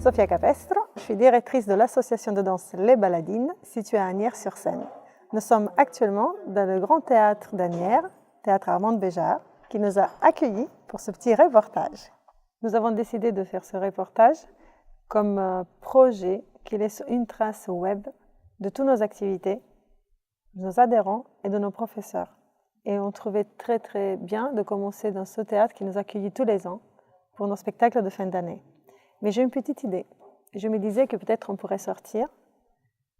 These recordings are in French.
Sofia Capestro, je suis directrice de l'association de danse Les Baladines, située à Asnières-sur-Seine. Nous sommes actuellement dans le Grand Théâtre d'Asnières, Théâtre Armand Béjart, qui nous a accueillis pour ce petit reportage. Nous avons décidé de faire ce reportage comme projet qui laisse une trace web de toutes nos activités, de nos adhérents et de nos professeurs. Et on trouvait très bien de commencer dans ce théâtre qui nous accueille tous les ans pour nos spectacles de fin d'année. Mais j'ai une petite idée. Je me disais que peut-être on pourrait sortir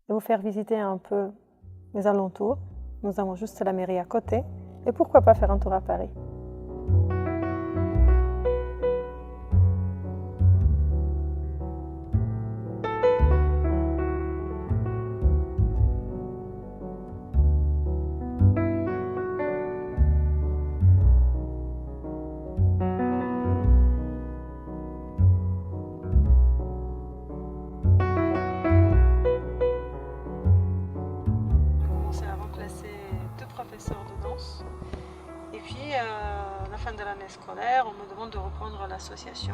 et vous faire visiter un peu les alentours. Nous avons juste la mairie à côté. Et pourquoi pas faire un tour à Paris? De danse. Et puis à la fin de l'année scolaire, on me demande de reprendre l'association.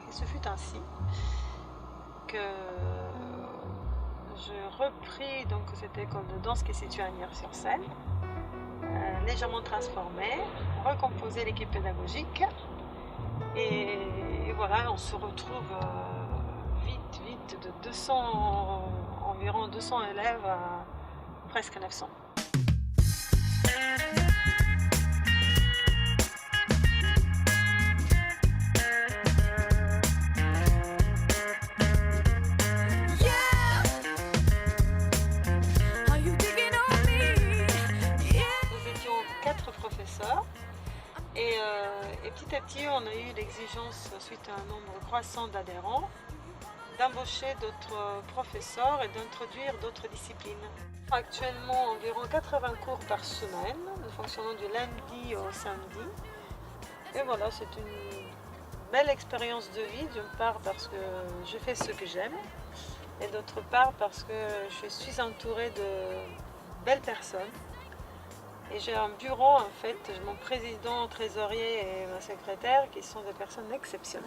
Et ce fut ainsi que je repris donc cette école de danse qui est située à Asnières-sur-Seine, légèrement transformée, recomposé l'équipe pédagogique et voilà, on se retrouve vite de 200, environ 200 élèves à presque 900. Professeurs et petit à petit on a eu l'exigence, suite à un nombre croissant d'adhérents, d'embaucher d'autres professeurs et d'introduire d'autres disciplines. Actuellement environ 80 cours par semaine, nous fonctionnons du lundi au samedi. Et voilà, c'est une belle expérience de vie, d'une part parce que je fais ce que j'aime et d'autre part parce que je suis entourée de belles personnes. Et j'ai un bureau, en fait, mon président, trésorier et ma secrétaire qui sont des personnes exceptionnelles.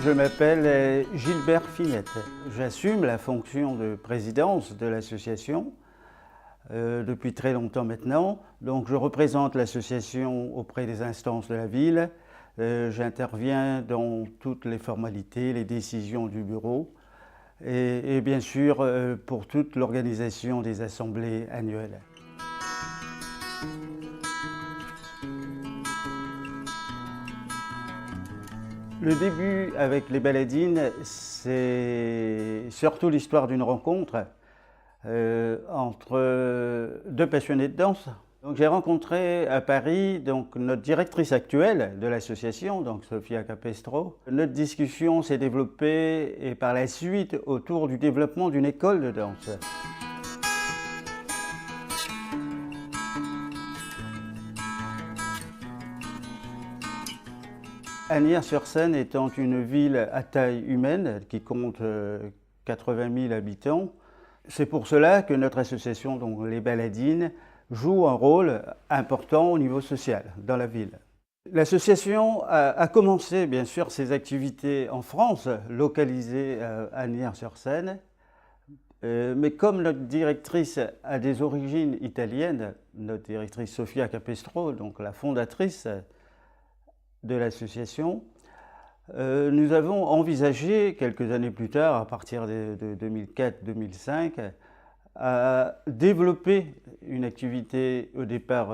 Je m'appelle Gilbert Finette. J'assume la fonction de présidence de l'association depuis très longtemps maintenant. Donc je représente l'association auprès des instances de la ville. J'interviens dans toutes les formalités, les décisions du bureau et bien sûr pour toute l'organisation des assemblées annuelles. Le début avec les Baladines, c'est surtout l'histoire d'une rencontre entre deux passionnés de danse. J'ai rencontré à Paris notre directrice actuelle de l'association, Sofia Capestro. Notre discussion s'est développée et par la suite autour du développement d'une école de danse. Asnières-sur-Seine étant une ville à taille humaine qui compte 80 000 habitants, c'est pour cela que notre association, les Baladines, joue un rôle important au niveau social dans la ville. L'association a commencé bien sûr ses activités en France, localisées à Asnières-sur-Seine, mais comme notre directrice a des origines italiennes, notre directrice Sofia Capestro, la fondatrice de l'association, nous avons envisagé quelques années plus tard, à partir de 2004-2005, à développer une activité au départ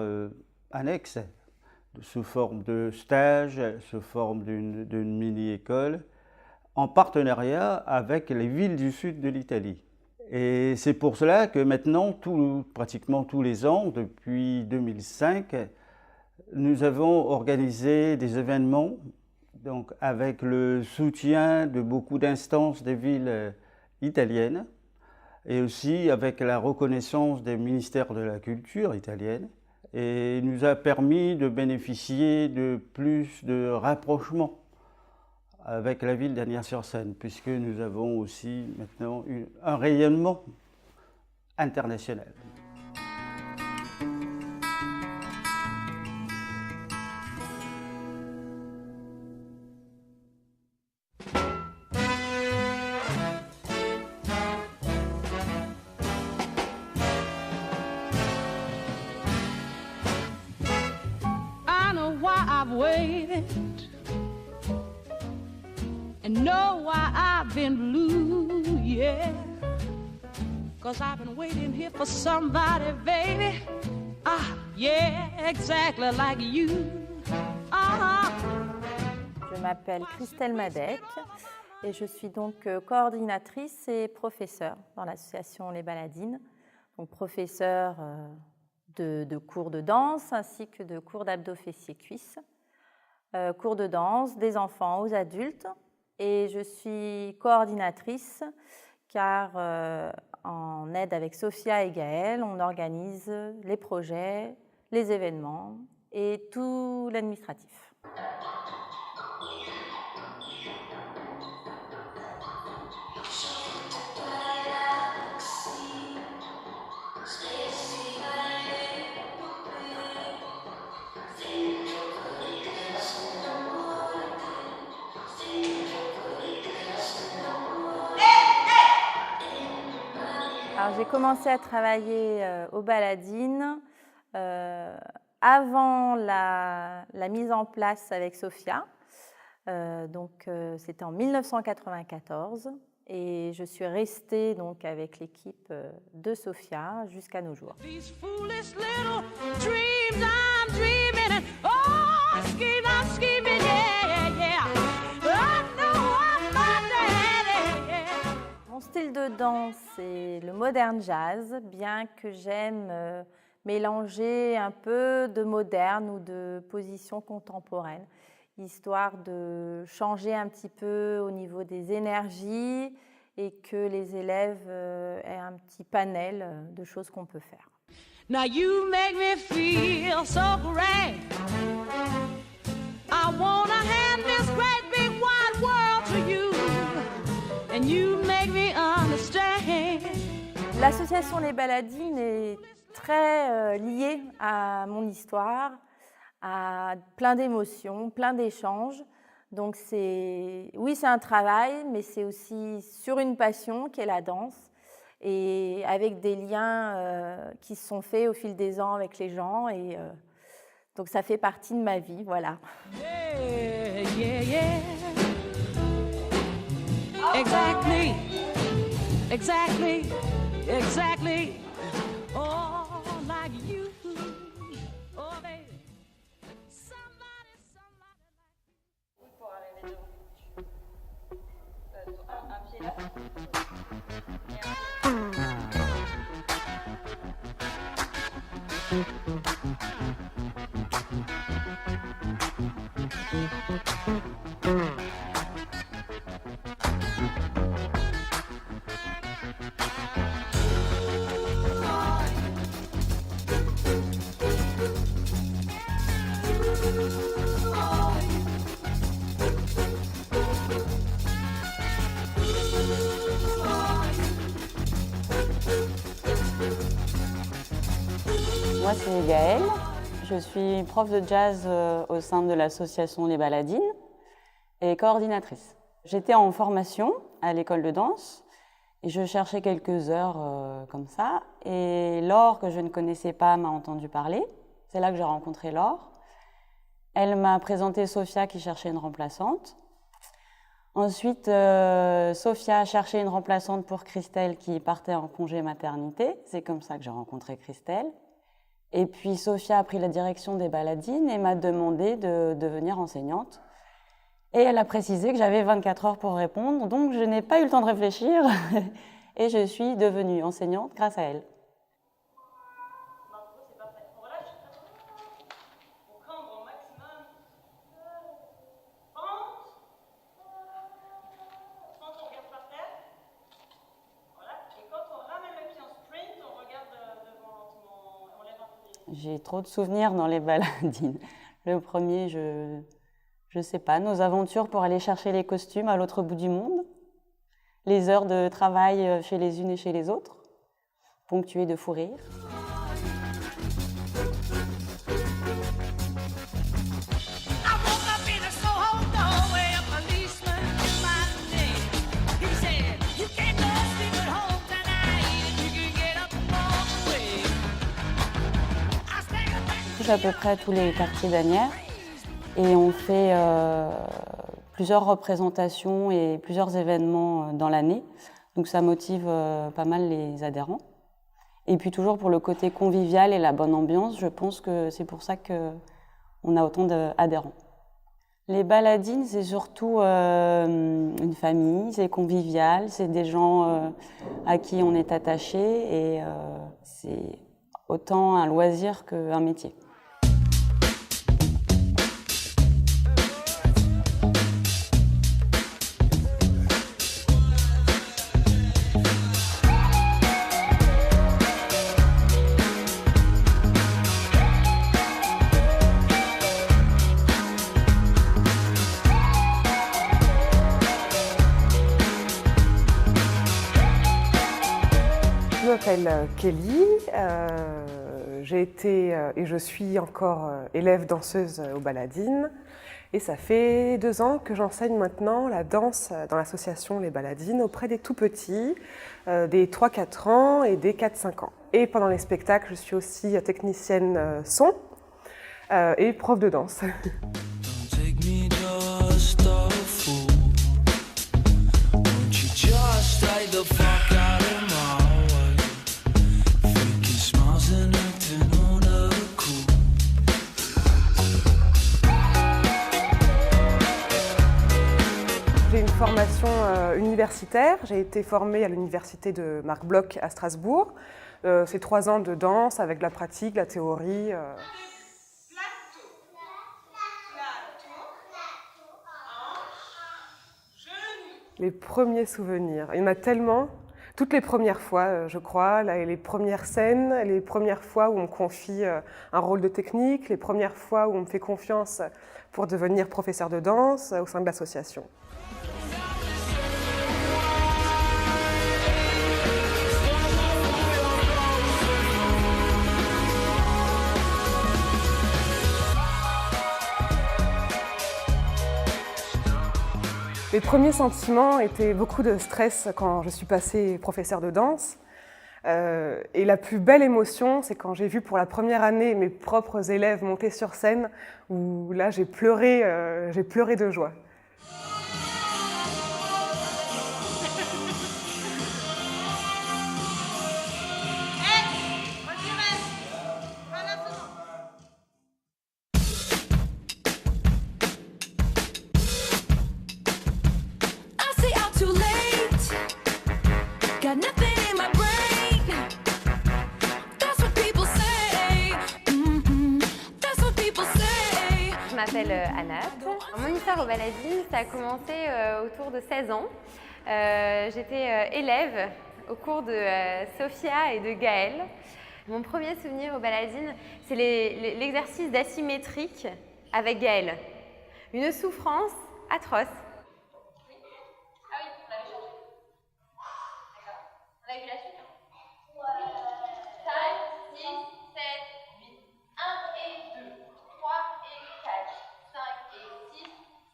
annexe, sous forme de stage, sous forme d'une mini-école, en partenariat avec les villes du sud de l'Italie. Et c'est pour cela que maintenant, pratiquement tous les ans, depuis 2005, nous avons organisé des événements Donc avec le soutien de beaucoup d'instances des villes italiennes et aussi avec la reconnaissance des ministères de la Culture italienne, et nous a permis de bénéficier de plus de rapprochement avec la ville d'Asnières-sur-Seine, puisque nous avons aussi maintenant un rayonnement international. Waited and know why I've been blue, yeah. 'Cause I've been waiting here for somebody, baby. Ah, yeah, exactly like you. Je m'appelle Christelle Madec et je suis donc coordinatrice et professeure dans l'association Les Baladines. Donc professeure de cours de danse ainsi que de cours d'abdos fessiers cuisses. Cours de danse des enfants aux adultes, et je suis coordinatrice car en aide avec Sophia et Gaëlle, on organise les projets, les événements et tout l'administratif. Alors, j'ai commencé à travailler aux Baladines avant la mise en place avec Sophia. C'était en 1994 et je suis restée donc avec l'équipe de Sophia jusqu'à nos jours. Mon style de danse, c'est le modern jazz, bien que j'aime mélanger un peu de moderne ou de position contemporaine, histoire de changer un petit peu au niveau des énergies et que les élèves aient un petit panel de choses qu'on peut faire. Now you make me feel so great. I wanna hand this great big wide world to you. And you make me understand. L'association Les Baladines est très liée à mon histoire, à plein d'émotions, plein d'échanges. Donc c'est un travail, mais c'est aussi sur une passion qui est la danse, et avec des liens qui se sont faits au fil des ans avec les gens, et donc ça fait partie de ma vie, voilà. Yeah, yeah, yeah. Exactly, exactly, exactly. Oh, like you. Oh, baby. Somebody like you. Pour arriver devant. Un pied là. Moi, c'est Gaëlle. Je suis prof de jazz au sein de l'association Les Baladines et coordinatrice. J'étais en formation à l'école de danse et je cherchais quelques heures comme ça. Et Laure, que je ne connaissais pas, m'a entendu parler. C'est là que j'ai rencontré Laure. Elle m'a présenté Sophia qui cherchait une remplaçante. Ensuite, Sophia a cherché une remplaçante pour Christelle qui partait en congé maternité. C'est comme ça que j'ai rencontré Christelle. Et puis Sophia a pris la direction des Baladines et m'a demandé de devenir enseignante. Et elle a précisé que j'avais 24 heures pour répondre, donc je n'ai pas eu le temps de réfléchir et je suis devenue enseignante grâce à elle. J'ai trop de souvenirs dans les baladines. Le premier, je sais pas, nos aventures pour aller chercher les costumes à l'autre bout du monde, les heures de travail chez les unes et chez les autres, ponctuées de fou rire. À peu près tous les quartiers d'Asnières et on fait plusieurs représentations et plusieurs événements dans l'année, donc ça motive pas mal les adhérents. Et puis toujours pour le côté convivial et la bonne ambiance, je pense que c'est pour ça qu'on a autant d'adhérents. Les baladines, c'est surtout une famille, c'est convivial, c'est des gens à qui on est attaché et c'est autant un loisir qu'un métier. Je m'appelle Kelly, j'ai été et je suis encore élève danseuse aux Baladines et ça fait 2 ans que j'enseigne maintenant la danse dans l'association Les Baladines auprès des tout-petits, des 3-4 ans et des 4-5 ans. Et pendant les spectacles, je suis aussi technicienne son et prof de danse. J'ai une formation universitaire, j'ai été formée à l'université de Marc Bloch à Strasbourg. C'est 3 ans de danse avec de la pratique, la théorie. Les premiers souvenirs, il y en a tellement. Toutes les premières fois, je crois, les premières scènes, les premières fois où on me confie un rôle de technique, les premières fois où on me fait confiance pour devenir professeur de danse au sein de l'association. Les premiers sentiments étaient beaucoup de stress quand je suis passée professeure de danse. Et la plus belle émotion, c'est quand j'ai vu pour la première année mes propres élèves monter sur scène, où là j'ai pleuré de joie. Je m'appelle Anat. Mon histoire aux Baladines, ça a commencé autour de 16 ans. J'étais élève au cours de Sophia et de Gaël. Mon premier souvenir aux Baladines, c'est l'exercice d'asymétrique avec Gaël. Une souffrance atroce. Ah oui, on l'avait changé. D'accord. On a vu la suite. 5, 6, 7, 8. 1 et 2. 3 et 4. 5 et 6,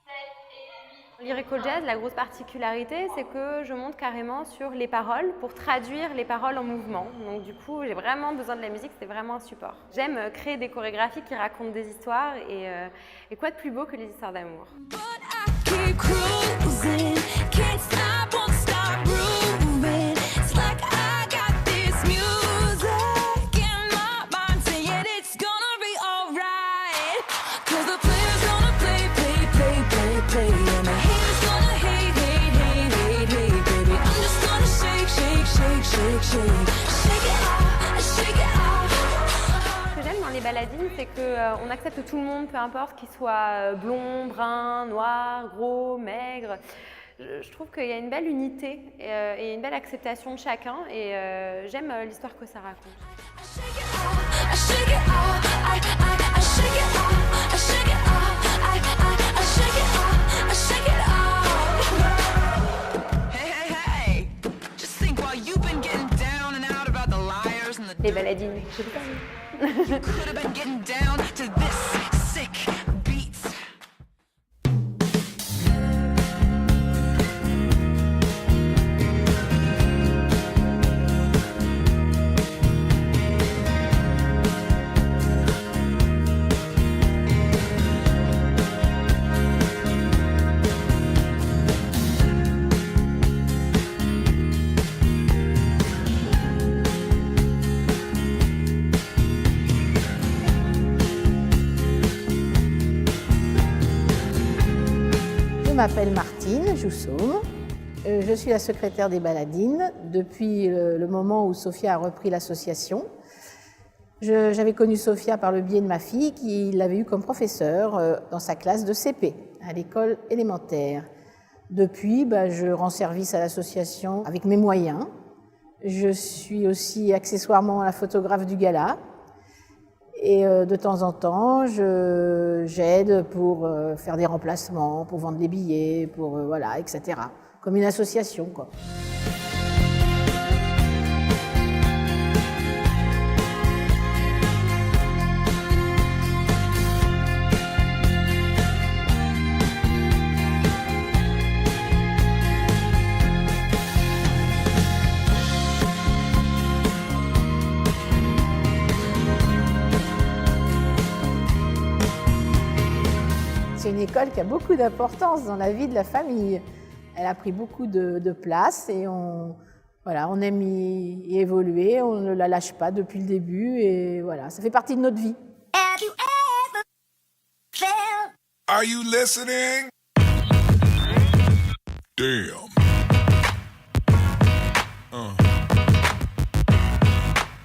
7 et 8. Lyrical Jazz, la grosse particularité, c'est que je monte carrément sur les paroles pour traduire les paroles en mouvement. Donc du coup, j'ai vraiment besoin de la musique, c'est vraiment un support. J'aime créer des chorégraphies qui racontent des histoires et quoi de plus beau que les histoires d'amour. Ce que j'aime dans les baladines, c'est qu'on accepte tout le monde, peu importe qu'il soit blond, brun, noir, gros, maigre. Je trouve qu'il y a une belle unité et une belle acceptation de chacun et j'aime l'histoire que ça raconte. I shake it off. I shake it off. I shake it off. I shake it off. I shake it off. Hey, hey, hey. Just think while you've been getting down and out about the liars and the Les baladines. you could have been getting down to this sick beat. Je m'appelle Martine Jousseau. Je suis la secrétaire des Baladines depuis le moment où Sophia a repris l'association. J'avais connu Sophia par le biais de ma fille qui l'avait eue comme professeure dans sa classe de CP à l'école élémentaire. Depuis, je rends service à l'association avec mes moyens. Je suis aussi accessoirement la photographe du gala. Et de temps en temps, j'aide pour faire des remplacements, pour vendre des billets, voilà, etc. Comme une association, quoi. C'est une école qui a beaucoup d'importance dans la vie de la famille. Elle a pris beaucoup de place et on aime y évoluer, on ne la lâche pas depuis le début et voilà, ça fait partie de notre vie. Are you listening? Damn.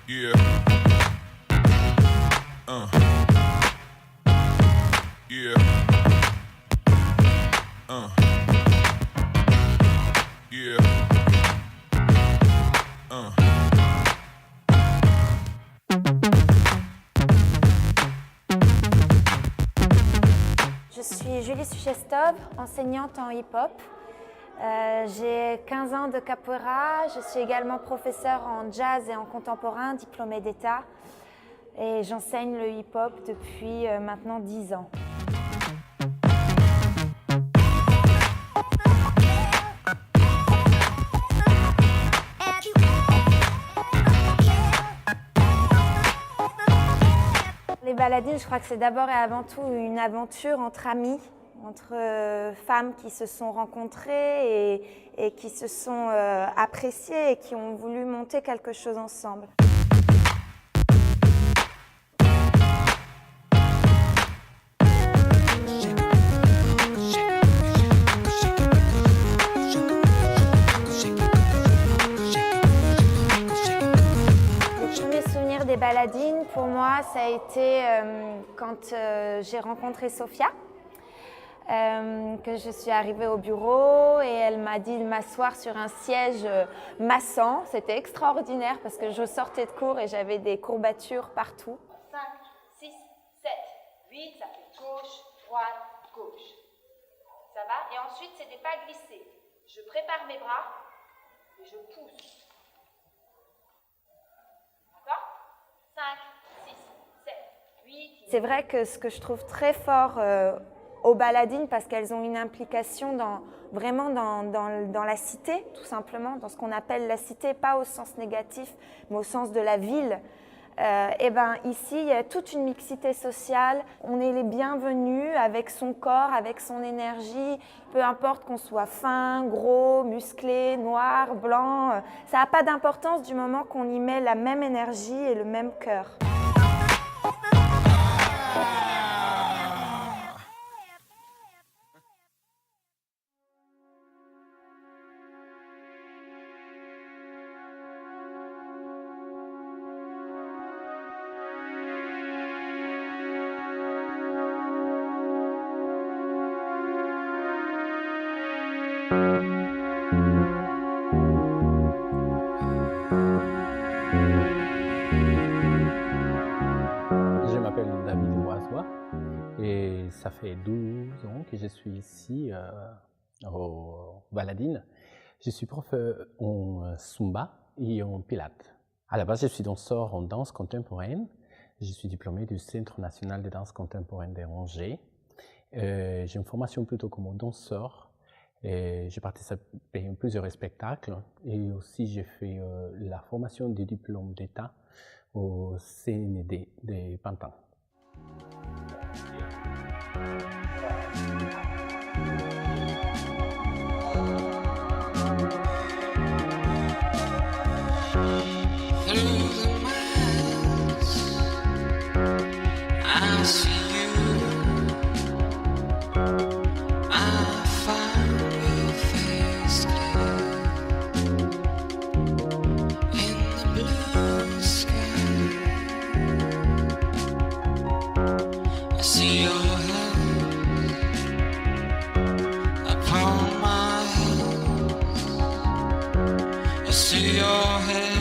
Yeah. Yeah. Yeah. Je suis Julie Suchestov, enseignante en hip-hop. J'ai 15 ans de capoeira. Je suis également professeure en jazz et en contemporain, diplômée d'État. Et j'enseigne le hip-hop depuis maintenant 10 ans. Les baladines, je crois que c'est d'abord et avant tout une aventure entre amis, entre femmes qui se sont rencontrées et qui se sont appréciées et qui ont voulu monter quelque chose ensemble. Des baladines, pour moi, ça a été quand j'ai rencontré Sophia, que je suis arrivée au bureau et elle m'a dit de m'asseoir sur un siège massant. C'était extraordinaire parce que je sortais de cours et j'avais des courbatures partout. 5, 6, 7, 8, ça fait gauche, droite, gauche. Ça va? Et ensuite, c'est des pas glissés. Je prépare mes bras et je pousse. D'accord? 5, 6, 7, 8. C'est vrai que ce que je trouve très fort aux baladines, parce qu'elles ont une implication vraiment dans la cité, tout simplement, dans ce qu'on appelle la cité, pas au sens négatif, mais au sens de la ville. Et ici, il y a toute une mixité sociale. On est les bienvenus avec son corps, avec son énergie. Peu importe qu'on soit fin, gros, musclé, noir, blanc. Ça n'a pas d'importance du moment qu'on y met la même énergie et le même cœur. fait 12 ans que je suis ici au Baladine. Je suis prof en Zumba et en Pilates. À la base, je suis danseur en danse contemporaine. Je suis diplômé du Centre national de danse contemporaine de Angers. J'ai une formation plutôt comme danseur. J'ai participé à plusieurs spectacles et aussi j'ai fait la formation des diplômes d'État au CND de Pantin.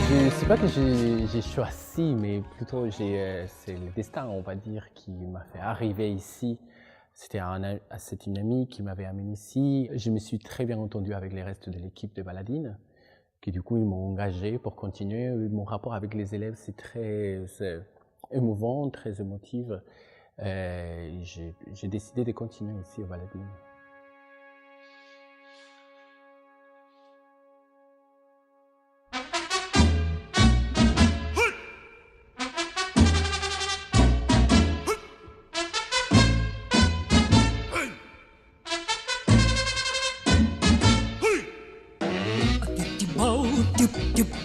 Je ne sais pas que j'ai choisi, mais plutôt c'est le destin, on va dire, qui m'a fait arriver ici. C'est une amie qui m'avait amené ici. Je me suis très bien entendu avec les restes de l'équipe de Baladine, qui du coup ils m'ont engagé pour continuer. Mon rapport avec les élèves, c'est très émouvant, très émotif. J'ai décidé de continuer ici au Baladine.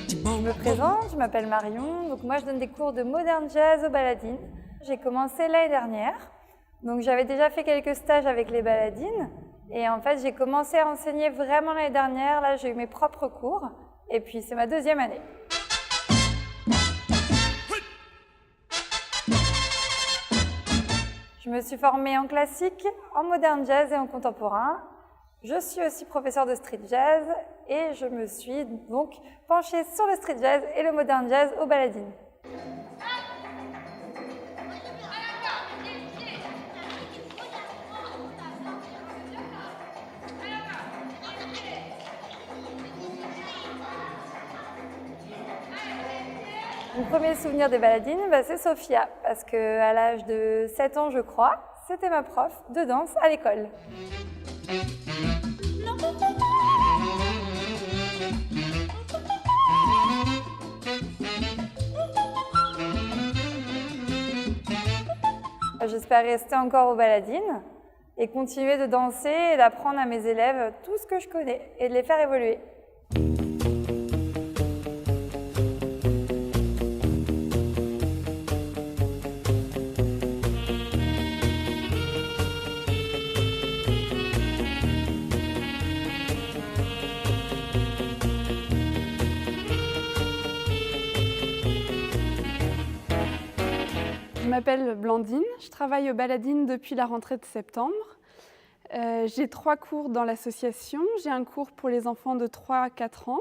Je me présente, je m'appelle Marion, donc moi je donne des cours de modern jazz aux Baladines. J'ai commencé l'année dernière, donc j'avais déjà fait quelques stages avec les Baladines et en fait j'ai commencé à enseigner vraiment l'année dernière, là j'ai eu mes propres cours et puis c'est ma deuxième année. Je me suis formée en classique, en modern jazz et en contemporain. Je suis aussi professeure de street jazz et je me suis donc penchée sur le street jazz et le modern jazz aux Baladines. Mon premier souvenir des Baladines, c'est Sophia, parce qu'à l'âge de 7 ans, je crois, c'était ma prof de danse à l'école. J'espère rester encore aux Baladines et continuer de danser et d'apprendre à mes élèves tout ce que je connais et de les faire évoluer. Je m'appelle Blandine, je travaille aux Baladines depuis la rentrée de septembre. J'ai 3 cours dans l'association. J'ai un cours pour les enfants de 3 à 4 ans,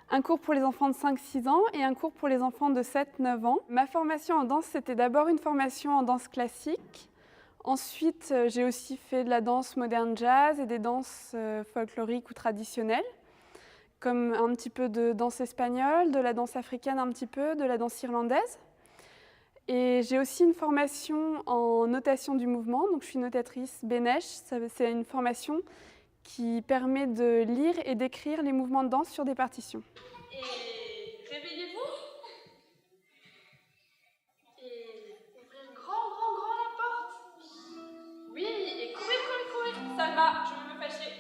un cours pour les enfants de 5-6 ans et un cours pour les enfants de 7-9 ans. Ma formation en danse, c'était d'abord une formation en danse classique. Ensuite, j'ai aussi fait de la danse moderne jazz et des danses folkloriques ou traditionnelles, comme un petit peu de danse espagnole, de la danse africaine un petit peu, de la danse irlandaise. Et j'ai aussi une formation en notation du mouvement, donc je suis notatrice Bénèche. C'est une formation qui permet de lire et d'écrire les mouvements de danse sur des partitions. Et réveillez-vous. Et ouvrez grand la porte. Oui, et courez. Ça va, je vais me fâcher.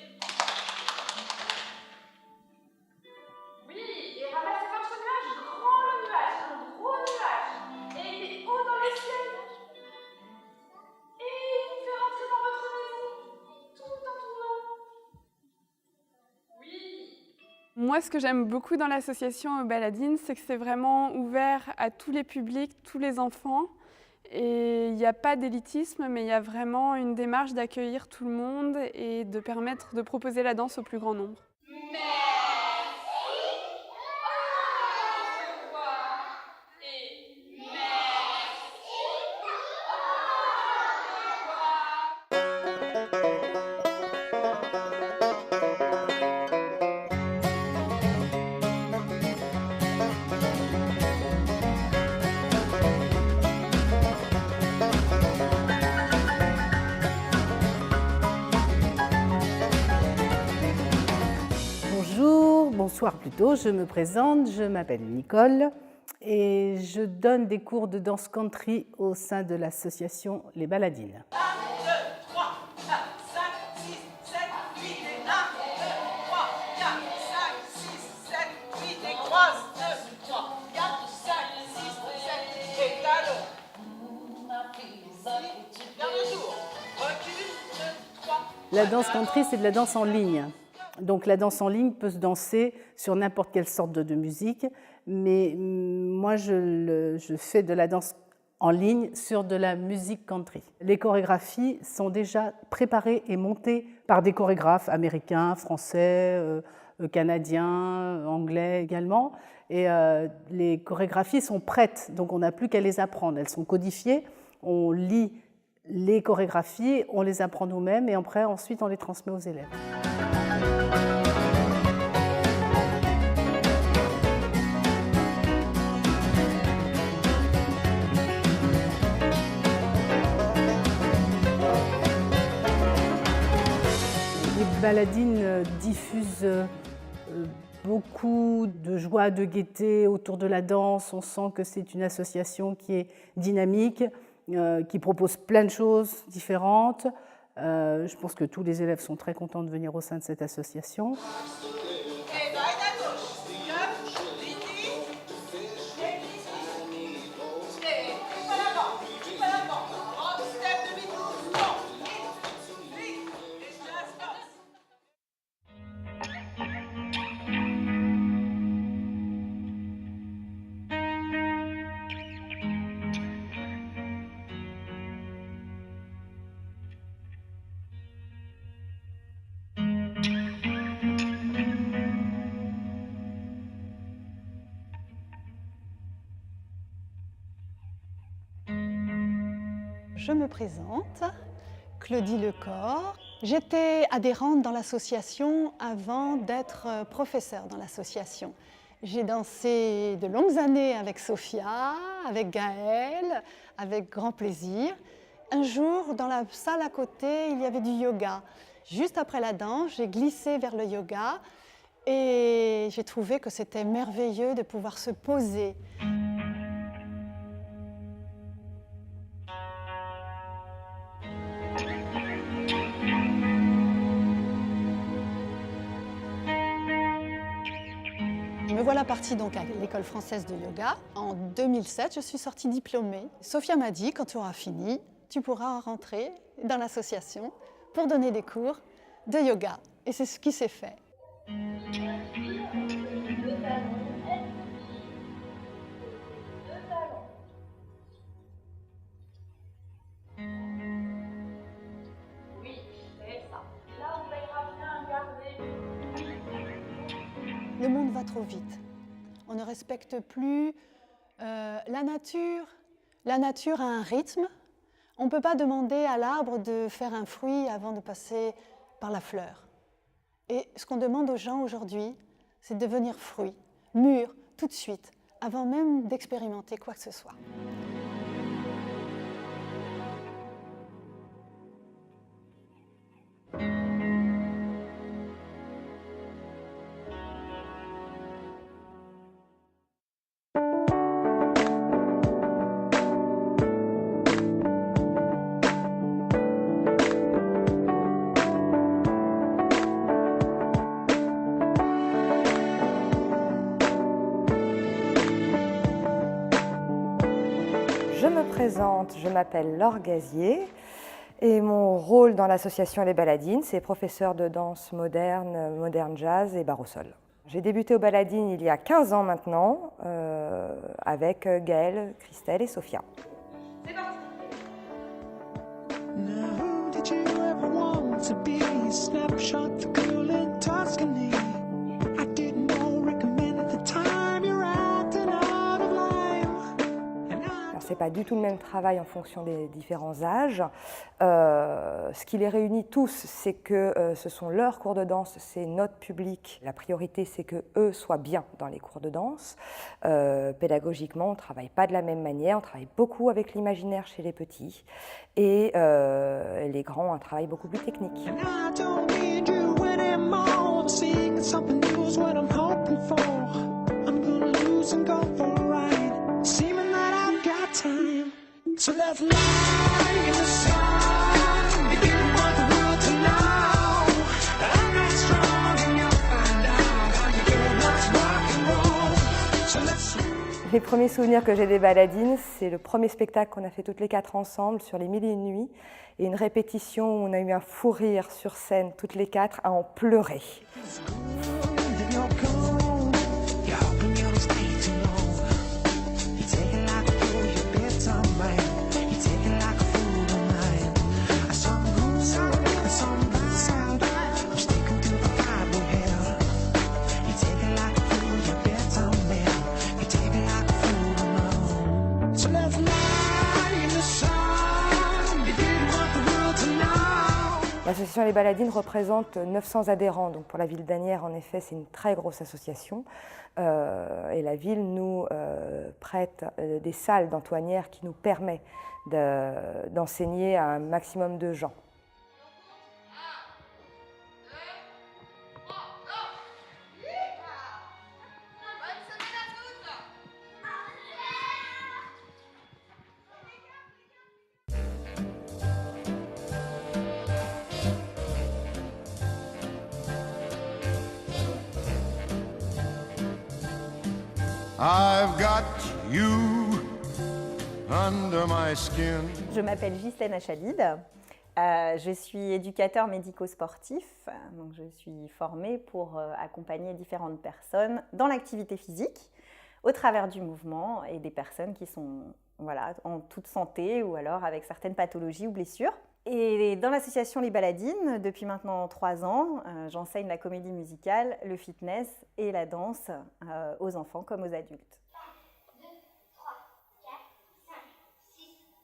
Oui, et ramassez votre nuage, grand le nuage, un gros nuage. Et il est haut dans le ciel. Et il vous fait rentrer dans votre maison. Tout en tournant. Oui. Moi, ce que j'aime beaucoup dans l'association Baladine, c'est que c'est vraiment ouvert à tous les publics, tous les enfants. Et il n'y a pas d'élitisme, mais il y a vraiment une démarche d'accueillir tout le monde et de permettre de proposer la danse au plus grand nombre. bonsoir plutôt, je me présente, je m'appelle Nicole et je donne des cours de danse country au sein de l'association Les Baladines. 1, 2, 3, 4, 5, 6, 7, 8 et 1, 2, 3, 4, 5, 6, 7, 8 et croise, 2, 3, 4, 5, 6, 7 et talons. Garde le tour. Recule, 2, 3. La danse country, c'est de la danse en ligne. Donc la danse en ligne peut se danser sur n'importe quelle sorte de musique, mais moi je fais de la danse en ligne sur de la musique country. Les chorégraphies sont déjà préparées et montées par des chorégraphes américains, français, canadiens, anglais également. Et les chorégraphies sont prêtes, donc on n'a plus qu'à les apprendre. Elles sont codifiées, on lit les chorégraphies, on les apprend nous-mêmes et après, ensuite on les transmet aux élèves. Les baladines diffusent beaucoup de joie, de gaieté autour de la danse. On sent que c'est une association qui est dynamique, qui propose plein de choses différentes. Je pense que tous les élèves sont très contents de venir au sein de cette association. Je me présente, Claudie Lecor. J'étais adhérente dans l'association avant d'être professeure dans l'association. J'ai dansé de longues années avec Sophia, avec Gaëlle, avec grand plaisir. Un jour, dans la salle à côté, il y avait du yoga. Juste après la danse, j'ai glissé vers le yoga et j'ai trouvé que c'était merveilleux de pouvoir se poser. Me voilà partie donc à l'école française de yoga. En 2007, je suis sortie diplômée. Sophia m'a dit, quand tu auras fini, tu pourras rentrer dans l'association pour donner des cours de yoga. Et c'est ce qui s'est fait. Oui, c'est ça. Là, on verra bien garder. Le monde va trop vite. On ne respecte plus la nature. La nature a un rythme. On ne peut pas demander à l'arbre de faire un fruit avant de passer par la fleur. Et ce qu'on demande aux gens aujourd'hui, c'est de devenir fruit, mûr, tout de suite, avant même d'expérimenter quoi que ce soit. Je me présente, je m'appelle Laure Gazier et mon rôle dans l'association Les Baladines, c'est professeur de danse moderne, moderne jazz et barre au sol. J'ai débuté aux Baladines il y a 15 ans maintenant avec Gaëlle, Christelle et Sophia. C'est parti. Now, did you ever want to be a snapshot for girl in Tuscany? I didn't know, recommend at the time you're acting out of line. C'est pas du tout le même travail en fonction des différents âges. Ce qui les réunit tous, c'est que ce sont leurs cours de danse, c'est notre public. La priorité, c'est qu'eux soient bien dans les cours de danse. Pédagogiquement, on ne travaille pas de la même manière, on travaille beaucoup avec l'imaginaire chez les petits. Et les grands ont un travail beaucoup plus technique. And I don't need you anymore. Seeing something new is what I'm hoping. So let's lie in the sun. We didn't want the world to know. I'm not strong and you'll find out how you get lost rock and roll. So let's. Les premiers souvenirs que j'ai des baladines, c'est le premier spectacle qu'on a fait toutes les 4 ensemble sur les 1001 nuits et une répétition où on a eu un fou rire sur scène toutes les 4 à en pleurer. L'association Les Baladines représente 900 adhérents, donc pour la ville d'Asnières, en effet, c'est une très grosse association. Et la ville nous prête des salles d'Antoinières qui nous permet d'enseigner à un maximum de gens. I've got you under my skin. Je m'appelle Ghislaine Achalid. Je suis éducateur médico-sportif. Donc je suis formée pour accompagner différentes personnes dans l'activité physique au travers du mouvement et des personnes qui sont en toute santé ou alors avec certaines pathologies ou blessures. Et dans l'association Les Baladines, depuis maintenant 3 ans, j'enseigne la comédie musicale, le fitness et la danse aux enfants comme aux adultes. 1, 2, 3, 4, 5, 6,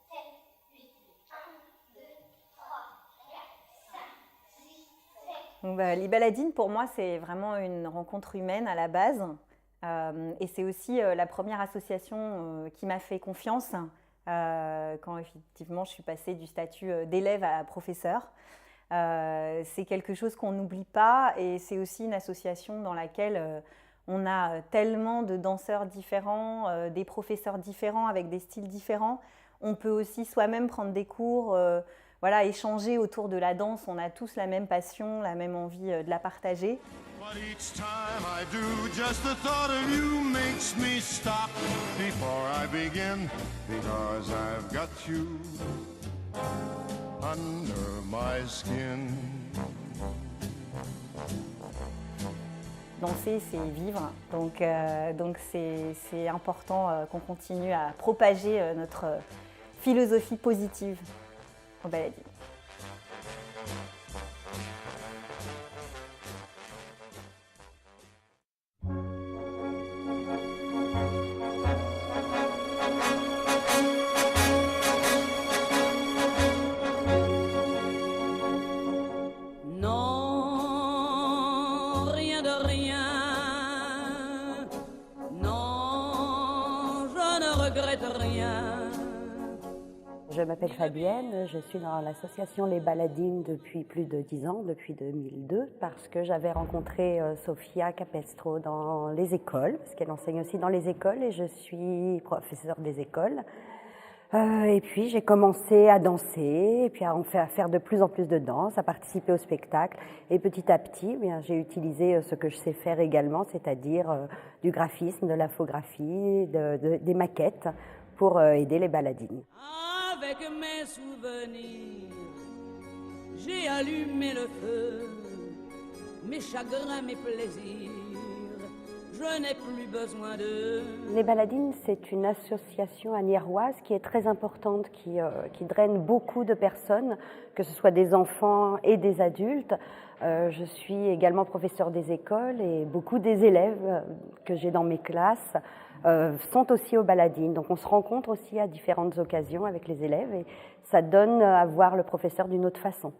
7, 8. 1, 2, 3, 4, 5, 6, 7. Donc, Les Baladines, pour moi, c'est vraiment une rencontre humaine à la base. Et c'est aussi la première association qui m'a fait confiance. Quand effectivement je suis passée du statut d'élève à professeur. C'est quelque chose qu'on n'oublie pas et c'est aussi une association dans laquelle on a tellement de danseurs différents, des professeurs différents avec des styles différents. On peut aussi soi-même prendre des cours, échanger autour de la danse. On a tous la même passion, la même envie de la partager. But each time I do, just the thought of you makes me stop before I begin, because I've got you under my skin. Danser, c'est vivre, donc c'est important qu'on continue à propager notre philosophie positive aux Baladines. Je m'appelle Fabienne, je suis dans l'association Les Baladines depuis plus de 10 ans, depuis 2002, parce que j'avais rencontré Sofia Capestro dans les écoles, parce qu'elle enseigne aussi dans les écoles et je suis professeure des écoles. Et puis j'ai commencé à danser, et puis à faire de plus en plus de danse, à participer au spectacle. Et petit à petit, j'ai utilisé ce que je sais faire également, c'est-à-dire du graphisme, de l'infographie, des maquettes, pour aider les baladines. Avec mes souvenirs, j'ai allumé le feu, mes chagrins, mes plaisirs, je n'ai plus besoin d'eux. Les Baladines, c'est une association asniéroise qui est très importante, qui draine beaucoup de personnes, que ce soit des enfants et des adultes. Je suis également professeure des écoles et beaucoup des élèves que j'ai dans mes classes sont aussi aux Baladines. Donc on se rencontre aussi à différentes occasions avec les élèves et ça donne à voir le professeur d'une autre façon.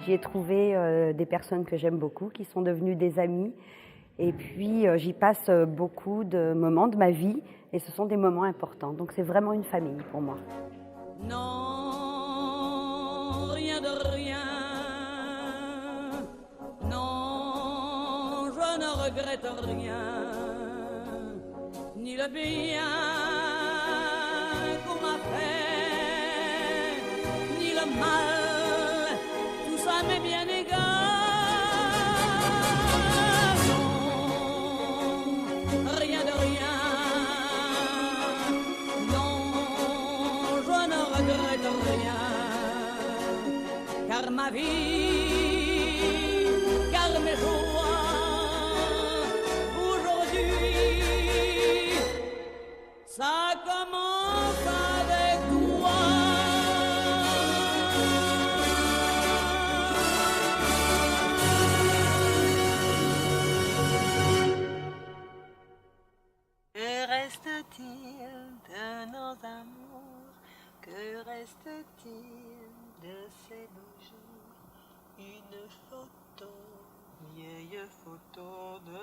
J'y ai trouvé des personnes que j'aime beaucoup, qui sont devenues des amies. Et puis j'y passe beaucoup de moments de ma vie et ce sont des moments importants. Donc c'est vraiment une famille pour moi. Non, rien de rien. Non, je ne regrette rien, ni le bien qu'on m'a fait, ni le mal, tout ça m'est bien égal. Non, rien de rien, non, je ne regrette rien, car ma vie, car mes joies, aujourd'hui, ça commence avec toi. Que reste-t-il de nos amours? Que reste-t-il de ces beaux jours? Une photo, vieille photo de